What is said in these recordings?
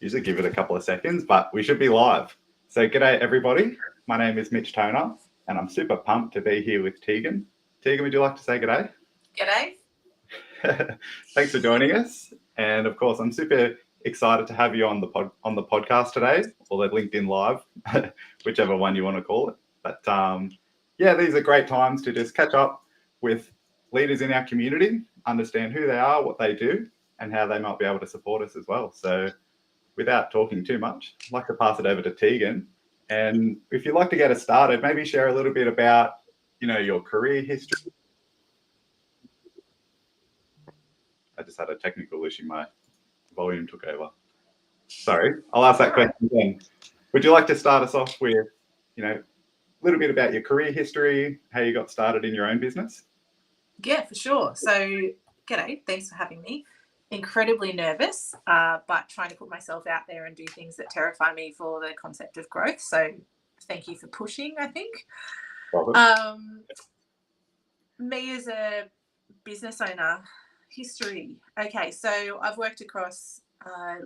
Usually give it a couple of seconds, but we should be live. So g'day everybody. My name is Mitch Toner and I'm super pumped to be here with Tegan. Tegan, would you like to say g'day? G'day. Thanks for joining us. And of course, I'm super excited to have you on the podcast today, or the LinkedIn Live, whichever one you want to call it. But yeah, these are great times to just catch up with leaders in our community, understand who they are, what they do, and how they might be able to support us as well. So without talking too much, I'd like to pass it over to Tegan. And if you'd like to get us started, maybe share a little bit about, your career history. I just had a technical issue. My volume took over. Sorry, I'll ask that question again. Would you like to start us off with, a little bit about your career history, how you got started in your own business? Yeah, for sure. So, g'day. Thanks for having me. Incredibly nervous, but trying to put myself out there and do things that terrify me for the concept of growth. So, thank you for pushing, I think. Me as a business owner, history. Okay, so I've worked across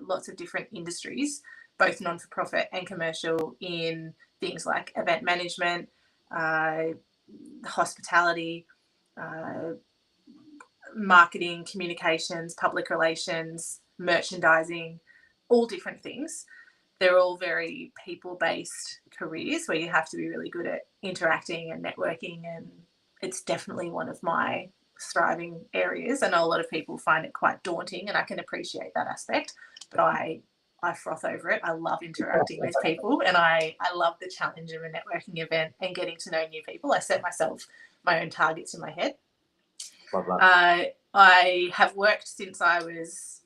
lots of different industries, both non-for-profit and commercial, in things like event management, hospitality, marketing, communications, public relations, merchandising, all different things. They're all very people-based careers where you have to be really good at interacting and networking, and it's definitely one of my thriving areas. I know a lot of people find it quite daunting, and I can appreciate that aspect, but I froth over it. I love interacting with people, and I love the challenge of a networking event and getting to know new people. I set myself my own targets in my head. Love that. I have worked since I was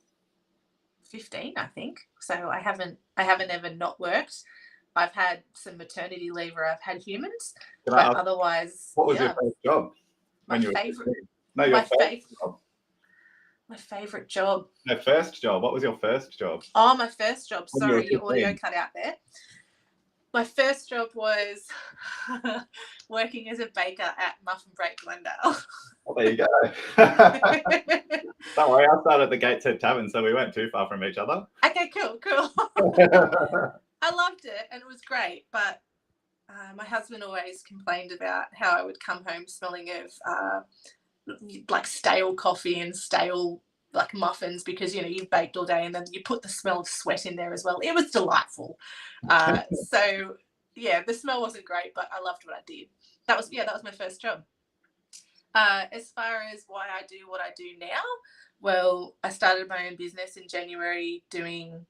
15, I think. So I haven't ever not worked. I've had some maternity leave where I've had humans, but otherwise. What was your first job? My favorite. No, your first job. My favorite job. No, first job. What was your first job? Oh, my first job. Sorry, your audio cut out there. My first job was working as a baker at Muffin Break Glendale. Well, there you go. Don't worry, I started at the Gateshead Tavern, so we weren't too far from each other. Okay, cool. I loved it, and it was great, but my husband always complained about how I would come home smelling of like stale coffee and stale like muffins, because you've baked all day and then you put the smell of sweat in there as well. It was delightful. So yeah, the smell wasn't great, but I loved what I did. That was my first job. As far as why I do what I do now, well, I started my own business in January, doing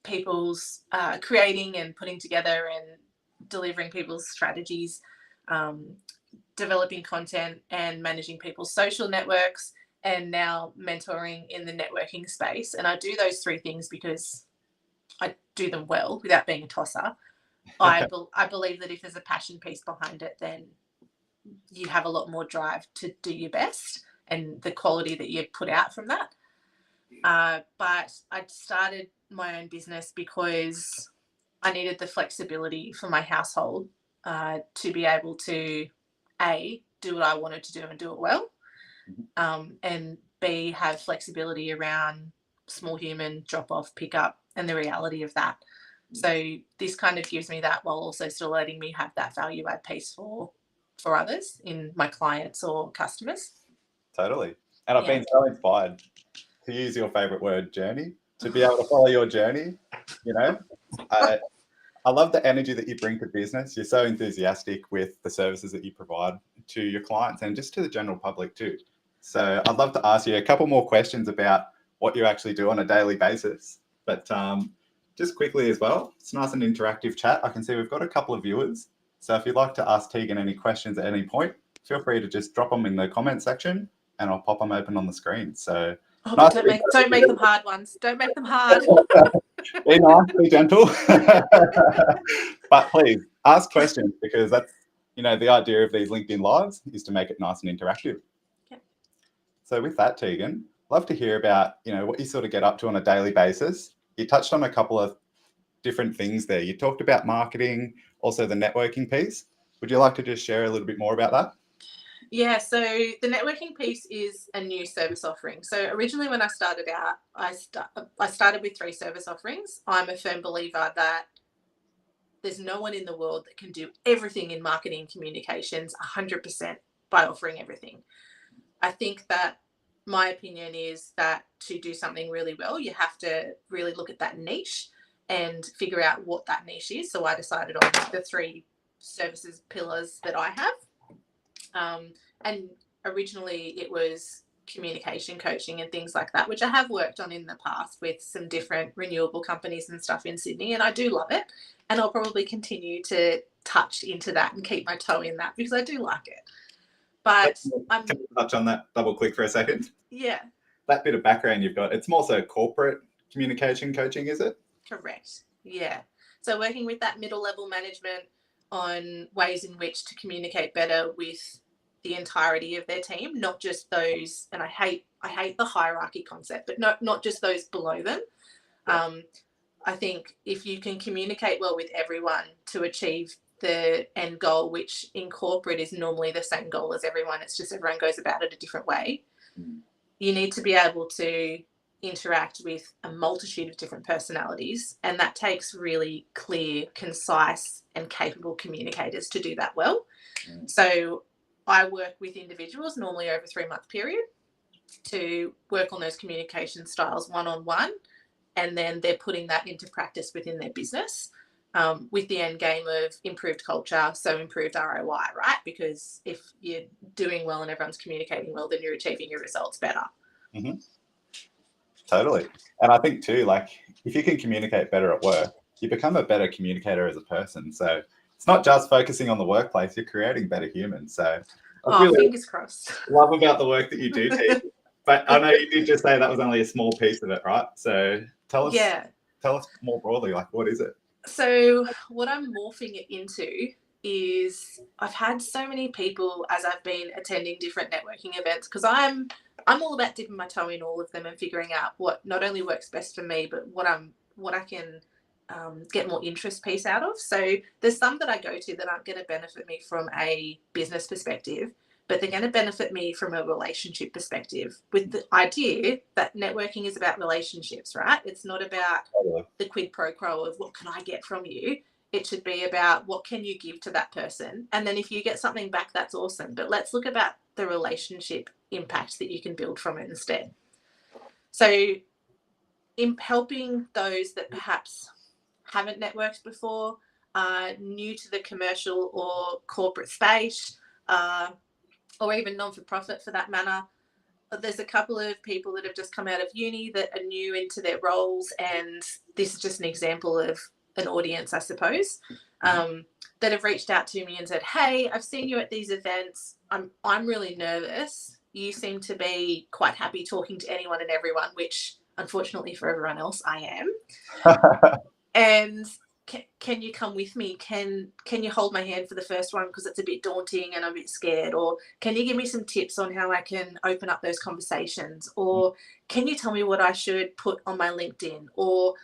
people's creating and putting together and delivering people's strategies, developing content and managing people's social networks, and now mentoring in the networking space. And I do those three things because I do them well without being a tosser. I believe that if there's a passion piece behind it, then you have a lot more drive to do your best and the quality that you put out from that. But I started my own business because I needed the flexibility for my household to be able to, A, do what I wanted to do and do it well, and B, have flexibility around small human drop-off, pick-up, and the reality of that. So this kind of gives me that while also still letting me have that value add piece for others in my clients or customers. Totally. And I've been so inspired, to use your favorite word, journey, to be able to follow your journey. I love the energy that you bring to business. You're so enthusiastic with the services that you provide to your clients and just to the general public too. So I'd love to ask you a couple more questions about what you actually do on a daily basis. But just quickly as well, it's nice and interactive chat. I can see we've got a couple of viewers. So if you'd like to ask Tegan any questions at any point, feel free to just drop them in the comment section and I'll pop them open on the screen. So don't make them hard ones. Don't make them hard. Be nice, be gentle. But please ask questions, because that's, the idea of these LinkedIn Lives is to make it nice and interactive. Okay. So with that, Tegan, love to hear about, what you sort of get up to on a daily basis. You touched on a couple of different things there. You talked about marketing, also the networking piece. Would you like to just share a little bit more about that? Yeah, so the networking piece is a new service offering. So originally when I started out, I started with 3 service offerings. I'm a firm believer that there's no one in the world that can do everything in marketing communications 100% by offering everything. I think that my opinion is that to do something really well, you have to really look at that niche and figure out what that niche is. So I decided on the 3 services pillars that I have. And originally it was communication coaching and things like that, which I have worked on in the past with some different renewable companies and stuff in Sydney, and I do love it. And I'll probably continue to touch into that and keep my toe in that because I do like it. But I'm Can I touch on that, double click for a second? yeah, That bit of background you've got, it's more so corporate communication coaching, is it? correct. Yeah. So working with that middle level management on ways in which to communicate better with the entirety of their team, not just those, and I hate the hierarchy concept, but not just those below them. I think if you can communicate well with everyone to achieve the end goal, which in corporate is normally the same goal as everyone, it's just everyone goes about it a different way. You need to be able to interact with a multitude of different personalities, and that takes really clear, concise, and capable communicators to do that well. So I work with individuals normally over a 3-month period to work on those communication styles one-on-one, and then they're putting that into practice within their business, with the end game of improved culture, so improved ROI, right? Because if you're doing well and everyone's communicating well, then you're achieving your results better. Mm-hmm. Totally. And I think too, like if you can communicate better at work, you become a better communicator as a person. So it's not just focusing on the workplace, you're creating better humans. So I really fingers crossed. love about the work that you do, Tegan. But I know you did just say that was only a small piece of it, right? So tell us more broadly, like what is it? So what I'm morphing it into is I've had so many people as I've been attending different networking events, because I'm all about dipping my toe in all of them and figuring out what not only works best for me, but what I can get more interest piece out of. So there's some that I go to that aren't going to benefit me from a business perspective, but they're going to benefit me from a relationship perspective, with the idea that networking is about relationships, right? It's not about the quid pro quo of what can I get from you. It should be about what can you give to that person. And then if you get something back, that's awesome. But let's look about the relationship impact that you can build from it instead. So in helping those that perhaps haven't networked before, new to the commercial or corporate space, or even non-for-profit for that matter. There's a couple of people that have just come out of uni that are new into their roles, and this is just an example of an audience, I suppose, that have reached out to me and said, hey, I've seen you at these events. I'm really nervous. You seem to be quite happy talking to anyone and everyone, which unfortunately for everyone else, I am. And can you come with me? Can you hold my hand for the first one because it's a bit daunting and I'm a bit scared? Or can you give me some tips on how I can open up those conversations? Or can you tell me what I should put on my LinkedIn? Or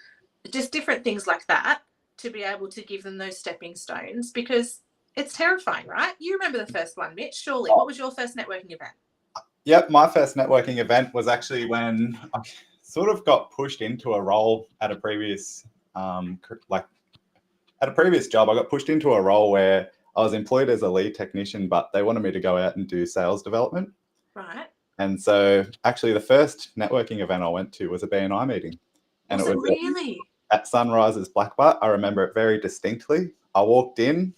just different things like that, to be able to give them those stepping stones, because it's terrifying, right? You remember the first one, Mitch, surely. What was your first networking event? Yep, my first networking event was actually when I sort of got pushed into a role at a previous at a previous job. I got pushed into a role where I was employed as a lead technician, but they wanted me to go out and do sales development. Right. And so actually the first networking event I went to was a BNI meeting. And was it really? At Sunrise's Black Butt. I remember it very distinctly. I walked in.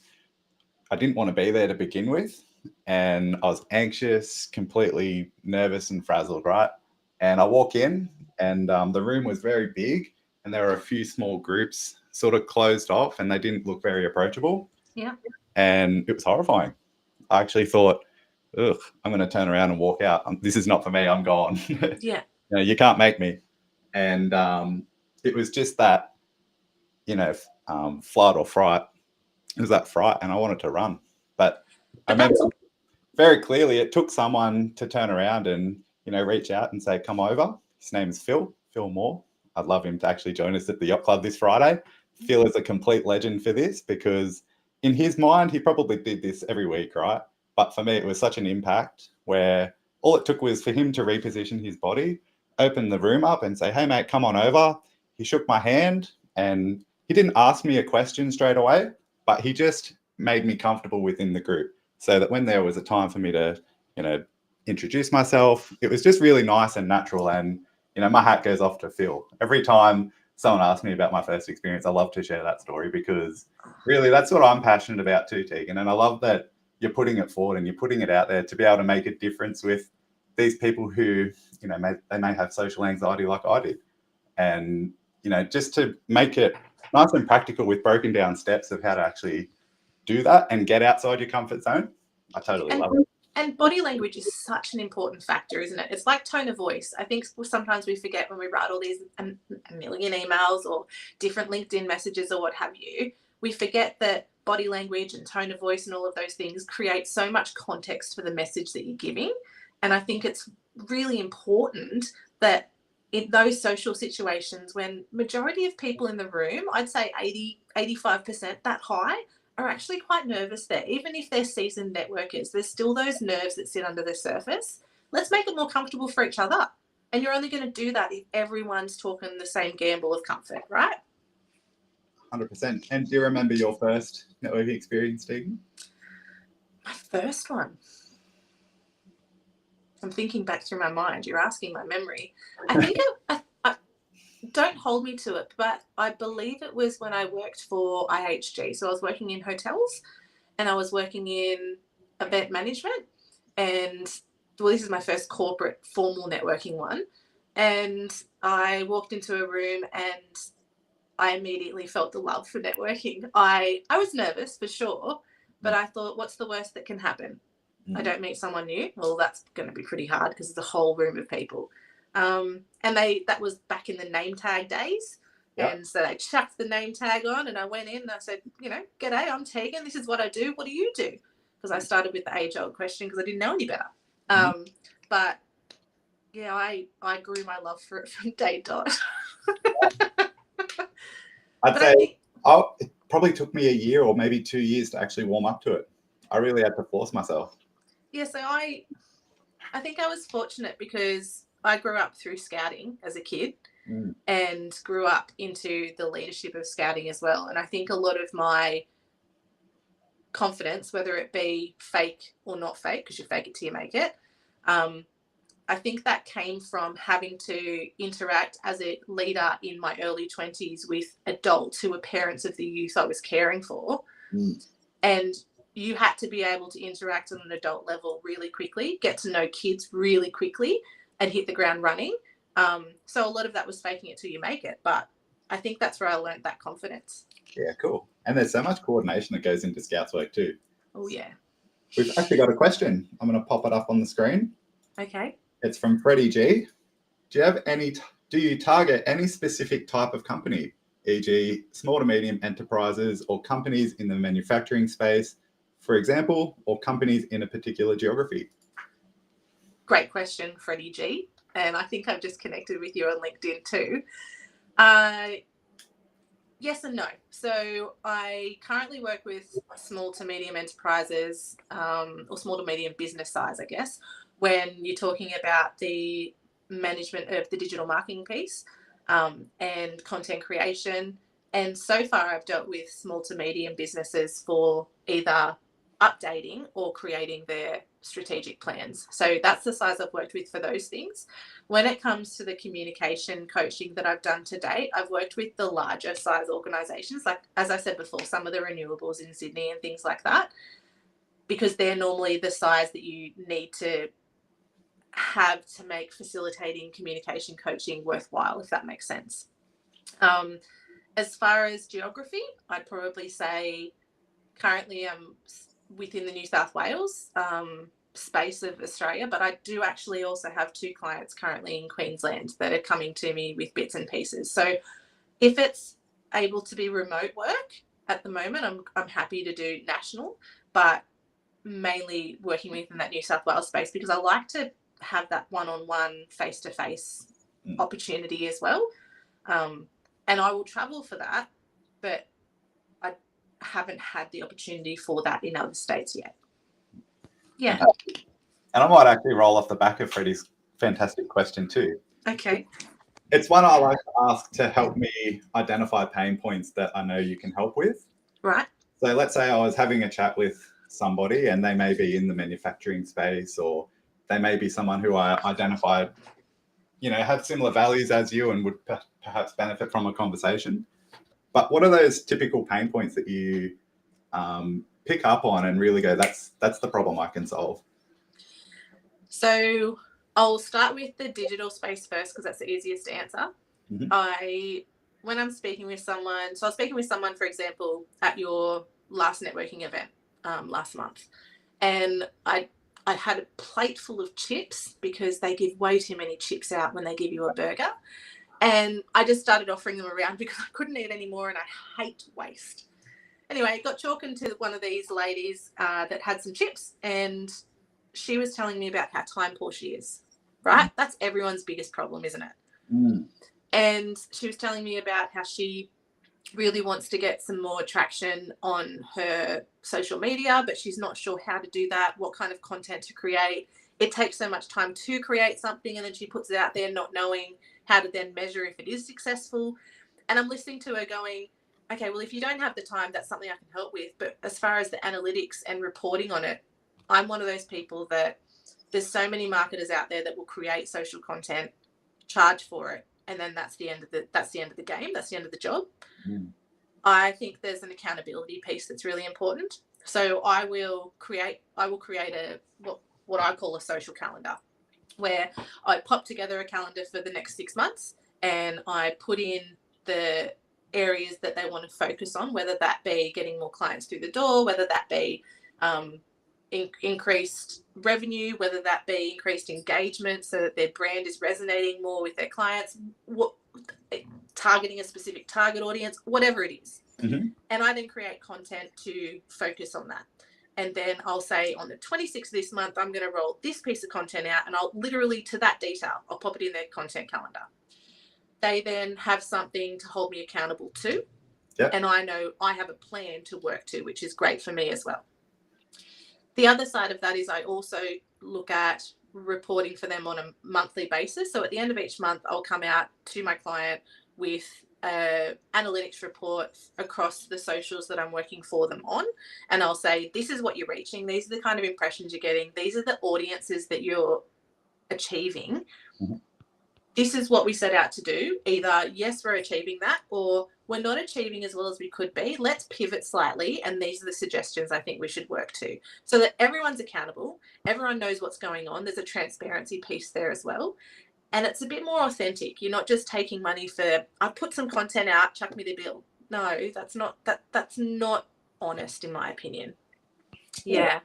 I didn't want to be there to begin with. And I was anxious, completely nervous and frazzled, right? And I walk in and the room was very big and there were a few small groups sort of closed off and they didn't look very approachable. Yeah. And it was horrifying. I actually thought, ugh, I'm going to turn around and walk out. This is not for me. I'm gone. Yeah. You can't make me. And it was just that, flood or fright. It was that fright and I wanted to run. But I remember very clearly it took someone to turn around and, reach out and say, come over. His name is Phil Moore. I'd love him to actually join us at the Yacht Club this Friday. Phil is a complete legend for this because in his mind, he probably did this every week, right? But for me, it was such an impact where all it took was for him to reposition his body, open the room up and say, hey, mate, come on over. He shook my hand and he didn't ask me a question straight away, but he just made me comfortable within the group so that when there was a time for me to, introduce myself, it was just really nice and natural. And, my hat goes off to Phil. Every time someone asks me about my first experience, I love to share that story because really that's what I'm passionate about too, Tegan. And I love that you're putting it forward and you're putting it out there to be able to make a difference with these people who, they may have social anxiety like I did. And, just to make it nice and practical with broken down steps of how to actually do that and get outside your comfort zone. I totally love it. And body language is such an important factor, isn't it? It's like tone of voice. I think sometimes we forget when we write all these a million emails or different LinkedIn messages or what have you, we forget that body language and tone of voice and all of those things create so much context for the message that you're giving. And I think it's really important that in those social situations when majority of people in the room, I'd say 85%, that high, are actually quite nervous there. Even if they're seasoned networkers, there's still those nerves that sit under the surface. Let's make it more comfortable for each other. And you're only going to do that if everyone's talking the same gamble of comfort, right? 100%. And do you remember your first networking experience, Tegan? My first one. I'm thinking back through my mind. You're asking my memory. I think don't hold me to it, but I believe it was when I worked for IHG. So I was working in hotels and I was working in event management. And well, this is my first corporate formal networking one. And I walked into a room and I immediately felt the love for networking. I was nervous for sure, but I thought, what's the worst that can happen? I don't meet someone new. Well, that's going to be pretty hard because it's a whole room of people. And that was back in the name tag days. Yep. And so they chucked the name tag on and I went in and I said, g'day, I'm Tegan. This is what I do. What do you do? Because I started with the age-old question because I didn't know any better. But yeah, I grew my love for it from day dot. I'd say it probably took me a year or maybe 2 years to actually warm up to it. I really had to force myself. Yeah, so I think I was fortunate because I grew up through scouting as a kid and grew up into the leadership of scouting as well. And I think a lot of my confidence, whether it be fake or not fake, because you fake it till you make it, I think that came from having to interact as a leader in my early 20s with adults who were parents of the youth I was caring for. And you had to be able to interact on an adult level really quickly, get to know kids really quickly and hit the ground running. So a lot of that was faking it till you make it. But I think that's where I learned that confidence. Yeah, cool. And there's so much coordination that goes into Scouts work too. Oh, yeah. We've actually got a question. I'm going to pop it up on the screen. Okay. It's from Freddie G. Do you target any specific type of company, e.g. small to medium enterprises or companies in the manufacturing space, for example, or companies in a particular geography? Great question, Freddie G. And I think I've just connected with you on LinkedIn too. Yes and no. So I currently work with small to medium enterprises or small to medium business size, I guess, when you're talking about the management of the digital marketing piece and content creation. And so far I've dealt with small to medium businesses for either updating or creating their strategic plans. So that's the size I've worked with for those things. When it comes to the communication coaching that I've done to date, I've worked with the larger size organizations, like, as I said before, some of the renewables in Sydney and things like that, because they're normally the size that you need to have to make facilitating communication coaching worthwhile, if that makes sense. As far as geography, I'd probably say currently I'm within the New South Wales space of Australia, but I do actually also have 2 clients currently in Queensland that are coming to me with bits and pieces. So if it's able to be remote work at the moment, I'm happy to do national, but mainly working within that New South Wales space because I like to have that one-on-one face-to-face opportunity as well. And I will travel for that, but I haven't had the opportunity for that in other states yet. Yeah. And I might actually roll off the back of Freddie's fantastic question too. Okay. It's one I like to ask to help me identify pain points that I know you can help with. Right. So let's say I was having a chat with somebody and they may be in the manufacturing space, or they may be someone who I identified, have similar values as you and would perhaps benefit from a conversation. But what are those typical pain points that you pick up on and really go, that's the problem I can solve? So I'll start with the digital space first because that's the easiest to answer. Mm-hmm. When I'm speaking with someone, so I was speaking with someone, for example, at your last networking event last month, and I had a plate full of chips because they give way too many chips out when they give you a burger. And I just started offering them around because I couldn't eat anymore and I hate waste. Anyway, got talking to one of these ladies that had some chips, and she was telling me about how time poor she is, right? That's everyone's biggest problem, isn't it? Mm. And she was telling me about how she really wants to get some more traction on her social media, but she's not sure how to do that, what kind of content to create. It takes so much time to create something, and then she puts it out there not knowing how to then measure if it is successful. And I'm listening to her going, okay, well, if you don't have the time, that's something I can help with. But as far as the analytics and reporting on it, I'm one of those people that there's so many marketers out there that will create social content, charge for it, and then that's the end of the game. That's the end of the job. Mm. I think there's an accountability piece that's really important. So I will create a what I call a social calendar, where I pop together a calendar for the next 6 months and I put in the areas that they want to focus on, whether that be getting more clients through the door, whether that be increased revenue, whether that be increased engagement so that their brand is resonating more with their clients, targeting a specific target audience, whatever it is. Mm-hmm. And I then create content to focus on that. And then I'll say on the 26th this month, I'm going to roll this piece of content out, and I'll literally, to that detail, I'll pop it in their content calendar. They then have something to hold me accountable to. Yep. And I know I have a plan to work to, which is great for me as well. The other side of that is I also look at reporting for them on a monthly basis. So at the end of each month, I'll come out to my client with analytics report across the socials that I'm working for them on. And I'll say, this is what you're reaching. These are the kind of impressions you're getting. These are the audiences that you're achieving. Mm-hmm. This is what we set out to do. Either, yes, we're achieving that, or we're not achieving as well as we could be. Let's pivot slightly. And these are the suggestions I think we should work to, so that everyone's accountable. Everyone knows what's going on. There's a transparency piece there as well. And it's a bit more authentic. You're not just taking money for, I put some content out, chuck me the bill. No, that's not honest, in my opinion. Yeah.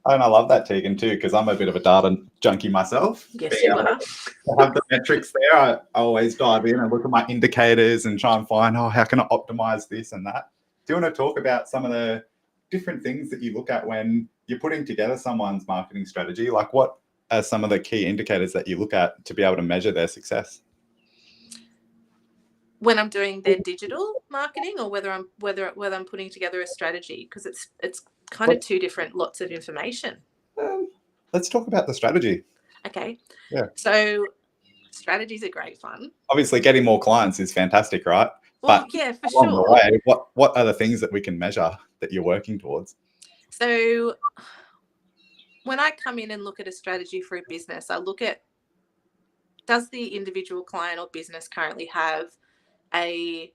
And I love that, Tegan, too, because I'm a bit of a data junkie myself. Yes, you are. To have the metrics there, I always dive in and look at my indicators and try and find, how can I optimize this and that? Do you want to talk about some of the different things that you look at when you're putting together someone's marketing strategy? Like, what are some of the key indicators that you look at to be able to measure their success? When I'm doing their digital marketing, or whether I'm putting together a strategy, because it's kind of two different lots of information. Let's talk about the strategy. Okay. Yeah. So strategies are great fun. Obviously, getting more clients is fantastic, right? Well, but yeah, for sure. Along the way, what are the things that we can measure that you're working towards? So when I come in and look at a strategy for a business, I look at, does the individual client or business currently have a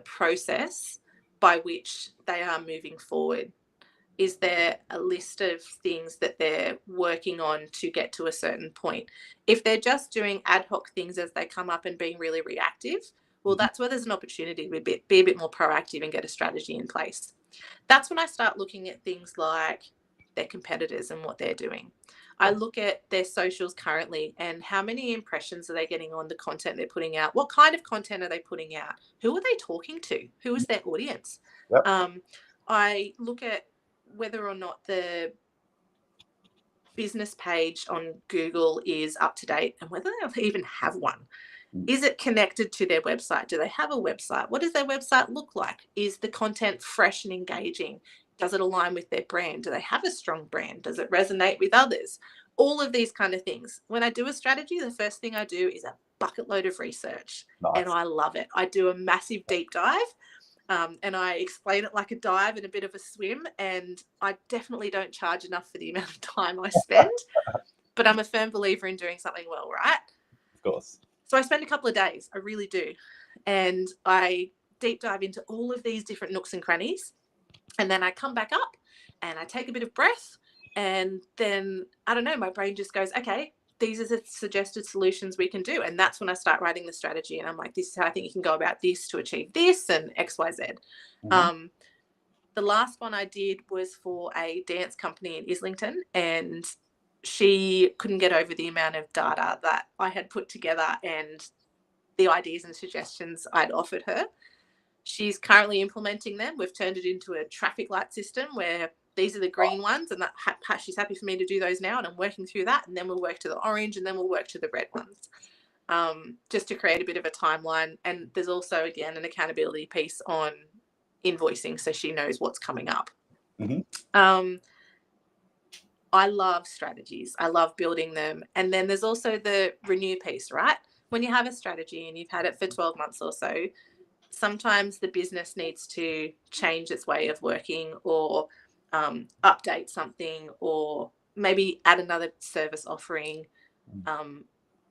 process by which they are moving forward? Is there a list of things that they're working on to get to a certain point? If they're just doing ad hoc things as they come up and being really reactive, well, that's where there's an opportunity to be a bit more proactive and get a strategy in place. That's when I start looking at things like their competitors and what they're doing. I look at their socials currently and how many impressions are they getting on the content they're putting out? What kind of content are they putting out? Who are they talking to? Who is their audience? Yep. I look at whether or not the business page on Google is up to date and whether they even have one. Is it connected to their website? Do they have a website? What does their website look like? Is the content fresh and engaging? Does it align with their brand? Do they have a strong brand? Does it resonate with others? All of these kind of things. When I do a strategy, the first thing I do is a bucket load of research. Nice. And I love it. I do a massive deep dive. And I explain it like a dive and a bit of a swim. And I definitely don't charge enough for the amount of time I spend. But I'm a firm believer in doing something well, right? Of course. So I spend a couple of days. I really do. And I deep dive into all of these different nooks and crannies. And then I come back up and I take a bit of breath. And then, I don't know, my brain just goes, okay, these are the suggested solutions we can do. And that's when I start writing the strategy. And I'm like, this is how I think you can go about this to achieve this and X, Y, Z. Mm-hmm. The last one I did was for a dance company in Islington, and she couldn't get over the amount of data that I had put together and the ideas and suggestions I'd offered her. She's currently implementing them. We've turned it into a traffic light system where these are the green ones, and that she's happy for me to do those now, and I'm working through that, and then we'll work to the orange, and then we'll work to the red ones, just to create a bit of a timeline. And there's also, again, an accountability piece on invoicing so she knows what's coming up. Mm-hmm. I love strategies. I love building them. And then there's also the renew piece, right? When you have a strategy and you've had it for 12 months or so, sometimes the business needs to change its way of working, or update something, or maybe add another service offering,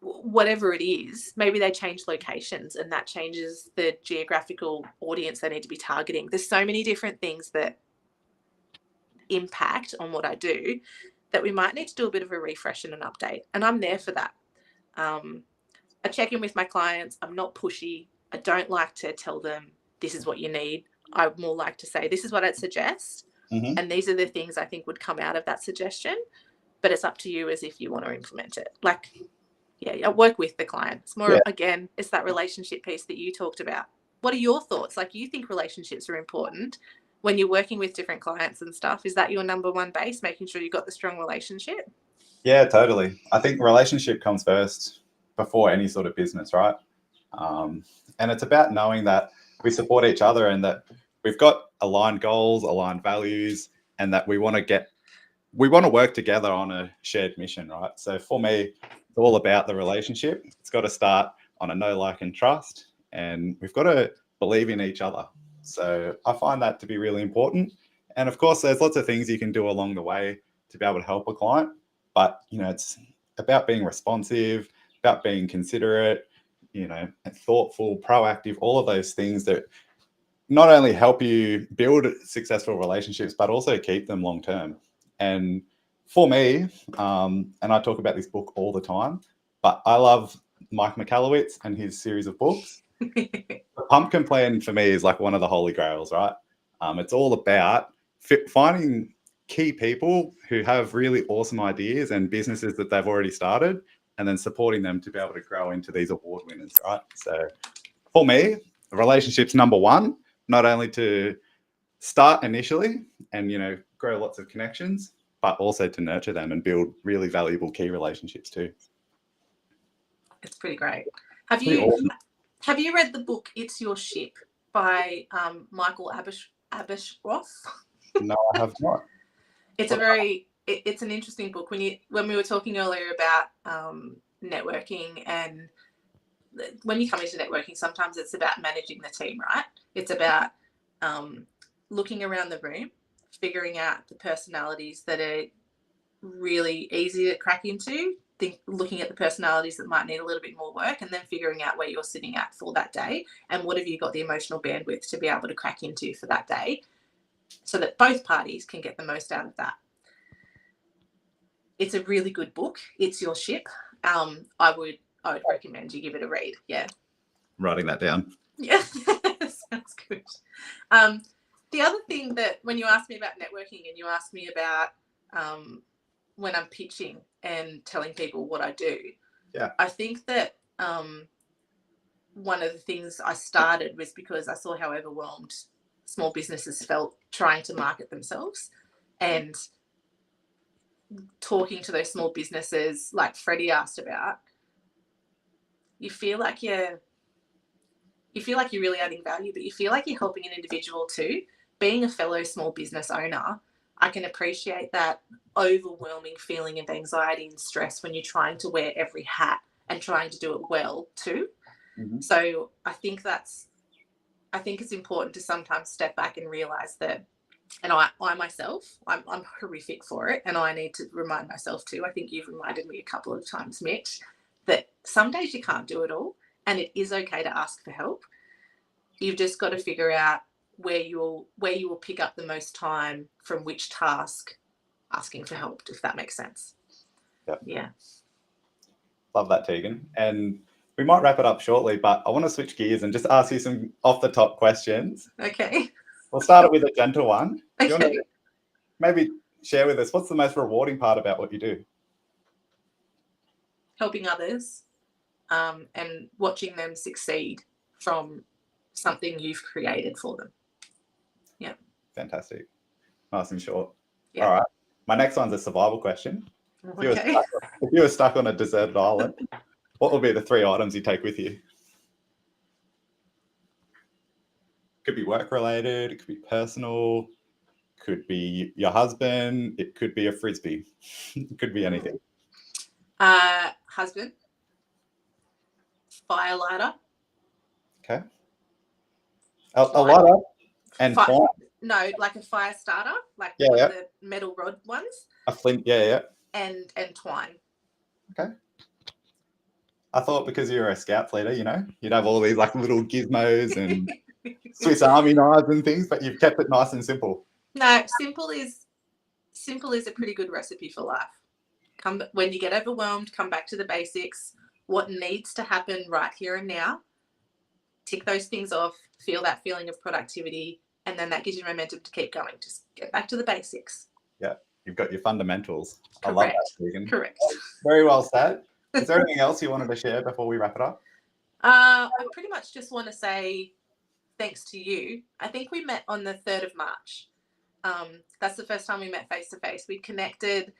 whatever it is. Maybe they change locations and that changes the geographical audience they need to be targeting. There's so many different things that impact on what I do that we might need to do a bit of a refresh and an update. And I'm there for that. I check in with my clients. I'm not pushy. I don't like to tell them this is what you need. I more like to say this is what I'd suggest. Mm-hmm. And these are the things I think would come out of that suggestion. But it's up to you as if you want to implement it. Like, I work with the client. It's more, again, it's that relationship piece that you talked about. What are your thoughts? Like, you think relationships are important when you're working with different clients and stuff. Is that your number one base, making sure you've got the strong relationship? Yeah, totally. I think relationship comes first before any sort of business, right? And it's about knowing that we support each other and that we've got aligned goals, aligned values, and that we want to work together on a shared mission, right? So for me, it's all about the relationship. It's got to start on a know, like, and trust, and we've got to believe in each other. So I find that to be really important. And of course, there's lots of things you can do along the way to be able to help a client, but it's about being responsive, about being considerate, thoughtful, proactive, all of those things that not only help you build successful relationships, but also keep them long term. And for me, and I talk about this book all the time, but I love Mike Michalowicz and his series of books. The Pumpkin Plan for me is like one of the holy grails, right? It's all about finding key people who have really awesome ideas and businesses that they've already started, and then supporting them to be able to grow into these award winners, right? So for me, the relationship's number one, not only to start initially and, grow lots of connections, but also to nurture them and build really valuable key relationships too. It's pretty great. Have you read the book It's Your Ship by Michael Abishroff? No, I have not. It's an interesting book. When we were talking earlier about networking, and when you come into networking, sometimes it's about managing the team, right? It's about looking around the room, figuring out the personalities that are really easy to crack into, looking at the personalities that might need a little bit more work, and then figuring out where you're sitting at for that day and what have you got the emotional bandwidth to be able to crack into for that day, so that both parties can get the most out of that. It's a really good book. It's Your Ship. I would recommend you give it a read. Yeah. Writing that down. Yeah. Sounds good. The other thing that when you asked me about networking and you asked me about when I'm pitching and telling people what I do, I think that one of the things I started was because I saw how overwhelmed small businesses felt trying to market themselves, and talking to those small businesses like Freddie asked about, you feel like you're really adding value, but you feel like you're helping an individual too, being a fellow small business owner, I can appreciate that overwhelming feeling of anxiety and stress when you're trying to wear every hat and trying to do it well too. Mm-hmm. So I think it's important to sometimes step back and realize that, and I myself, I'm horrific for it, and I need to remind myself too. I think you've reminded me a couple of times, Mitch, that some days you can't do it all, and it is okay to ask for help. You've just got to figure out where you will pick up the most time from which task asking for help, if that makes sense. Yep. Yeah. Love that, Tegan. And we might wrap it up shortly, but I want to switch gears and just ask you some off-the-top questions. Okay. We'll start it with a gentle one. Okay. Do you want to maybe share with us what's the most rewarding part about what you do? Helping others, and watching them succeed from something you've created for them. Yeah. Fantastic. Nice and short. Yeah. All right. My next one's a survival question. Okay. If you were stuck on a deserted island, what would be the 3 items you take with you? Could be work related, it could be personal, could be your husband, it could be a frisbee, it could be anything. Husband, fire lighter. Okay. A lighter and twine. No, like a fire starter, like Yeah, one yeah. of the metal rod ones. A flint, yeah. And twine. Okay. I thought because you're a Scouts leader, you'd have all these like little gizmos and Swiss Army knives and things, but you've kept it nice and simple. No, simple is a pretty good recipe for life. When you get overwhelmed, come back to the basics. What needs to happen right here and now? Tick those things off. Feel that feeling of productivity, and then that gives you momentum to keep going. Just get back to the basics. Yeah, you've got your fundamentals. Correct. I love that, Tegan. Correct. Very well said. Is there anything else you wanted to share before we wrap it up? I pretty much just want to say thanks to you. I think we met on the 3rd of March. That's the first time we met face to face. We connected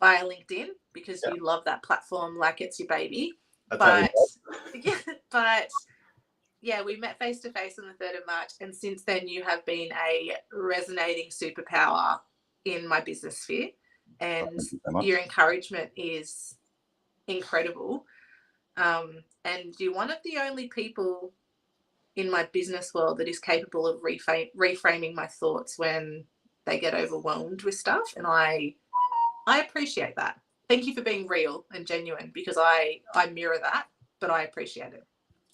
via LinkedIn because you love that platform like it's your baby. But we met face to face on the 3rd of March, and since then you have been a resonating superpower in my business sphere, and your encouragement is incredible. And you're one of the only people in my business world that is capable of reframing my thoughts when they get overwhelmed with stuff, and I appreciate that. Thank you for being real and genuine, because I mirror that, but I appreciate it.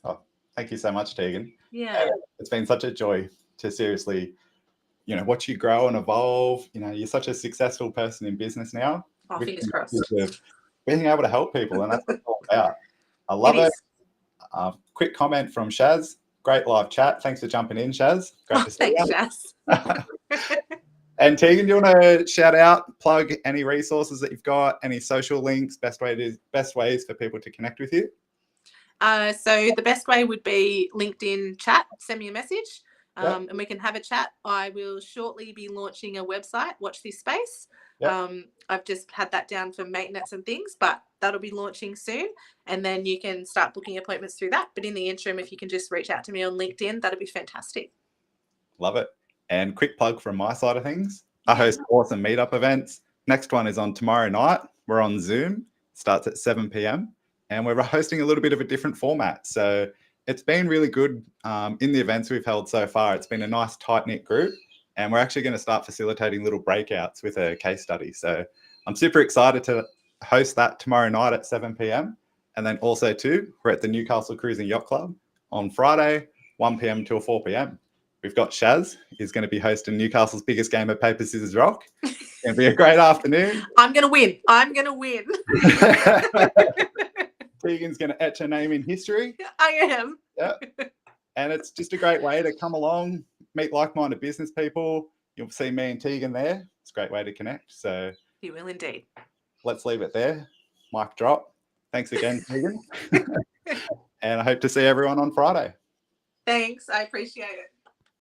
Oh, thank you so much, Tegan. Yeah. It's been such a joy to seriously, watch you grow and evolve. You're such a successful person in business now. Oh, fingers crossed. Being able to help people, and that's what it's all about. I love it. Quick comment from Shaz. Great live chat. Thanks for jumping in, Shaz. Great to see you. Thanks, Shaz. And Tegan, do you want to shout out, plug any resources that you've got, any social links, best ways for people to connect with you? So the best way would be LinkedIn chat. Send me a message, and we can have a chat. I will shortly be launching a website. Watch this space. I've just had that down for maintenance and things, but that'll be launching soon. And then you can start booking appointments through that. But in the interim, if you can just reach out to me on LinkedIn, that'd be fantastic. Love it. And quick plug from my side of things. I host awesome meetup events. Next one is on tomorrow night. We're on Zoom. Starts at 7 p.m. And we're hosting a little bit of a different format. So it's been really good in the events we've held so far. It's been a nice tight-knit group. And we're actually going to start facilitating little breakouts with a case study. So I'm super excited to host that tomorrow night at 7 p.m. And then also too, we're at the Newcastle Cruising Yacht Club on Friday, 1 p.m. till 4 p.m. We've got Shaz. He's going to be hosting Newcastle's biggest game of paper, scissors, rock. It's going to be a great afternoon. I'm going to win. Tegan's going to etch her name in history. I am. Yeah. And it's just a great way to come along, meet like-minded business people. You'll see me and Tegan there. It's a great way to connect. So you will indeed. Let's leave it there. Mic drop. Thanks again, Tegan. And I hope to see everyone on Friday. Thanks. I appreciate it.